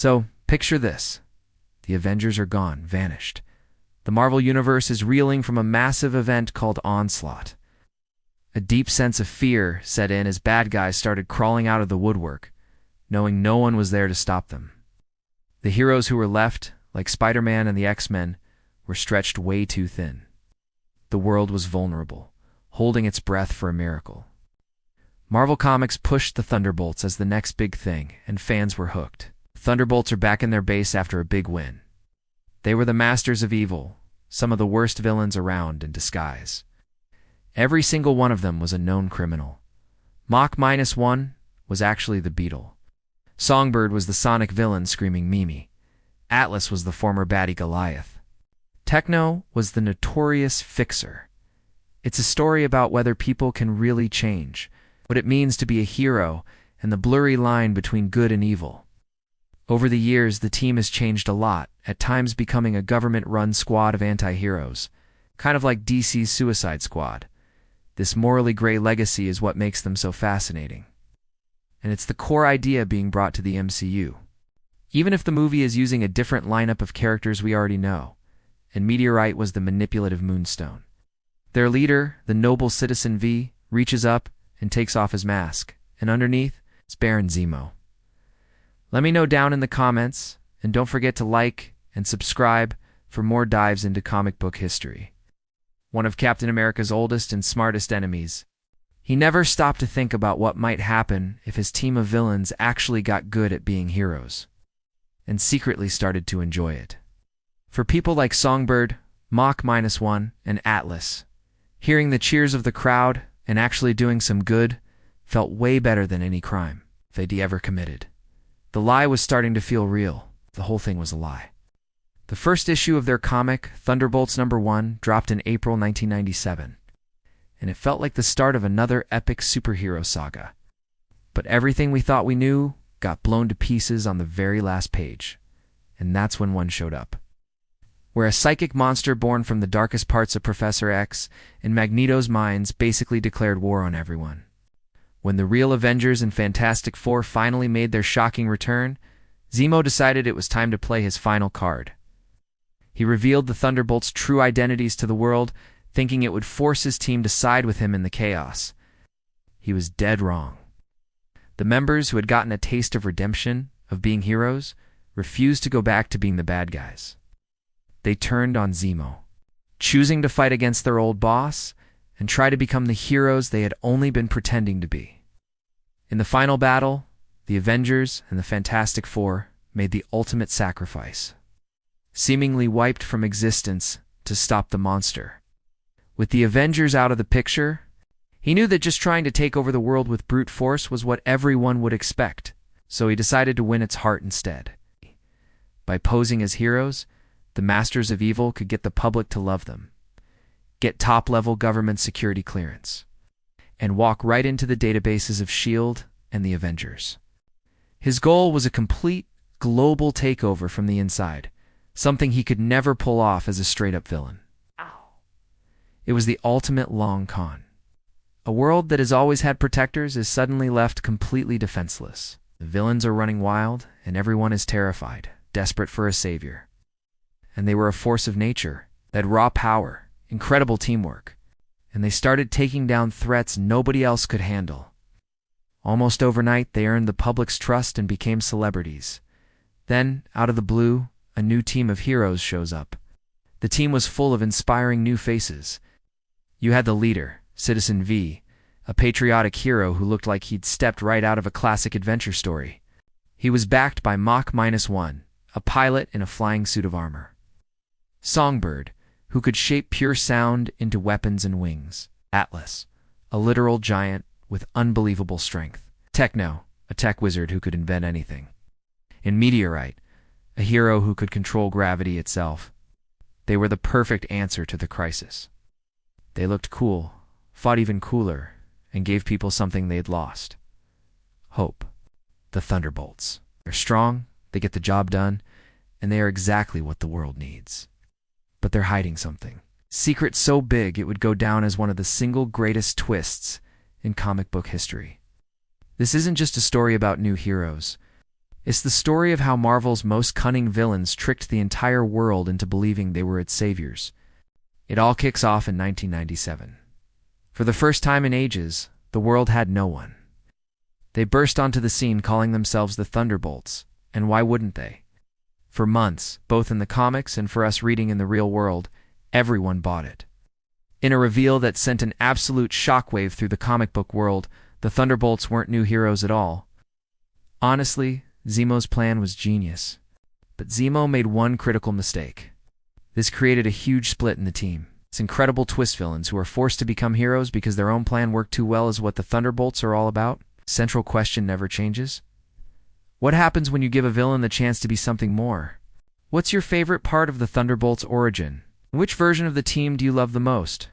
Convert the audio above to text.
So, picture this. The Avengers are gone, vanished. The Marvel Universe is reeling from a massive event called Onslaught. A deep sense of fear set in as bad guys started crawling out of the woodwork, knowing no one was there to stop them. The heroes who were left, like Spider-Man and the X-Men, were stretched way too thin. The world was vulnerable, holding its breath for a miracle. Marvel Comics pushed the Thunderbolts as the next big thing, and fans were hooked. Thunderbolts are back in their base after a big win. They were the masters of evil, some of the worst villains around in disguise. Every single one of them was a known criminal. Mach-1 was actually the Beetle. Songbird was the Sonic villain screaming Mimi. Atlas was the former baddie Goliath. Techno was the notorious Fixer. It's a story about whether people can really change, what it means to be a hero, and the blurry line between good and evil. Over the years, the team has changed a lot, at times becoming a government-run squad of anti-heroes, kind of like DC's Suicide Squad. This morally gray legacy is what makes them so fascinating. And it's the core idea being brought to the MCU. Even if the movie is using a different lineup of characters we already know, and Meteorite was the manipulative Moonstone. Their leader, the noble Citizen V, reaches up and takes off his mask, and underneath, it's Baron Zemo. Let me know down in the comments, and don't forget to like and subscribe for more dives into comic book history. One of Captain America's oldest and smartest enemies. He never stopped to think about what might happen if his team of villains actually got good at being heroes, and secretly started to enjoy it. For people like Songbird, Mach-1, and Atlas, hearing the cheers of the crowd and actually doing some good felt way better than any crime they'd ever committed. The lie was starting to feel real. The whole thing was a lie. The first issue of their comic, Thunderbolts #1, dropped in April 1997, and it felt like the start of another epic superhero saga. But everything we thought we knew got blown to pieces on the very last page, and that's when one showed up. Where a psychic monster born from the darkest parts of Professor X and Magneto's minds basically declared war on everyone. When the real Avengers and Fantastic Four finally made their shocking return, Zemo decided it was time to play his final card. He revealed the Thunderbolts' true identities to the world, thinking it would force his team to side with him in the chaos. He was dead wrong. The members who had gotten a taste of redemption, of being heroes, refused to go back to being the bad guys. They turned on Zemo, choosing to fight against their old boss and try to become the heroes they had only been pretending to be. In the final battle, the Avengers and the Fantastic Four made the ultimate sacrifice, seemingly wiped from existence to stop the monster. With the Avengers out of the picture, he knew that just trying to take over the world with brute force was what everyone would expect, so he decided to win its heart instead. By posing as heroes, the Masters of Evil could get the public to love them, get top-level government security clearance, and walk right into the databases of S.H.I.E.L.D. and the Avengers. His goal was a complete, global takeover from the inside, something he could never pull off as a straight-up villain. It was the ultimate long con. A world that has always had protectors is suddenly left completely defenseless. The villains are running wild, and everyone is terrified, desperate for a savior. And they were a force of nature, that had raw power, incredible teamwork, and they started taking down threats nobody else could handle. Almost overnight, they earned the public's trust and became celebrities. Then, out of the blue, a new team of heroes shows up. The team was full of inspiring new faces. You had the leader, Citizen V, a patriotic hero who looked like he'd stepped right out of a classic adventure story. He was backed by Mach-1, a pilot in a flying suit of armor. Songbird, who could shape pure sound into weapons and wings. Atlas, a literal giant with unbelievable strength. Techno, a tech wizard who could invent anything. And Meteorite, a hero who could control gravity itself. They were the perfect answer to the crisis. They looked cool, fought even cooler, and gave people something they'd lost. Hope. The Thunderbolts. They're strong, they get the job done, and they are exactly what the world needs. But they're hiding something. Secret so big it would go down as one of the single greatest twists in comic book history. This isn't just a story about new heroes. It's the story of how Marvel's most cunning villains tricked the entire world into believing they were its saviors. It all kicks off in 1997. For the first time in ages, the world had no one. They burst onto the scene calling themselves the Thunderbolts, and why wouldn't they? For months, both in the comics and for us reading in the real world, everyone bought it. In a reveal that sent an absolute shockwave through the comic book world, the Thunderbolts weren't new heroes at all. Honestly, Zemo's plan was genius. But Zemo made one critical mistake. This created a huge split in the team. It's incredible twist villains who are forced to become heroes because their own plan worked too well is what the Thunderbolts are all about. Central question never changes. What happens when you give a villain the chance to be something more? What's your favorite part of the Thunderbolts' origin? Which version of the team do you love the most?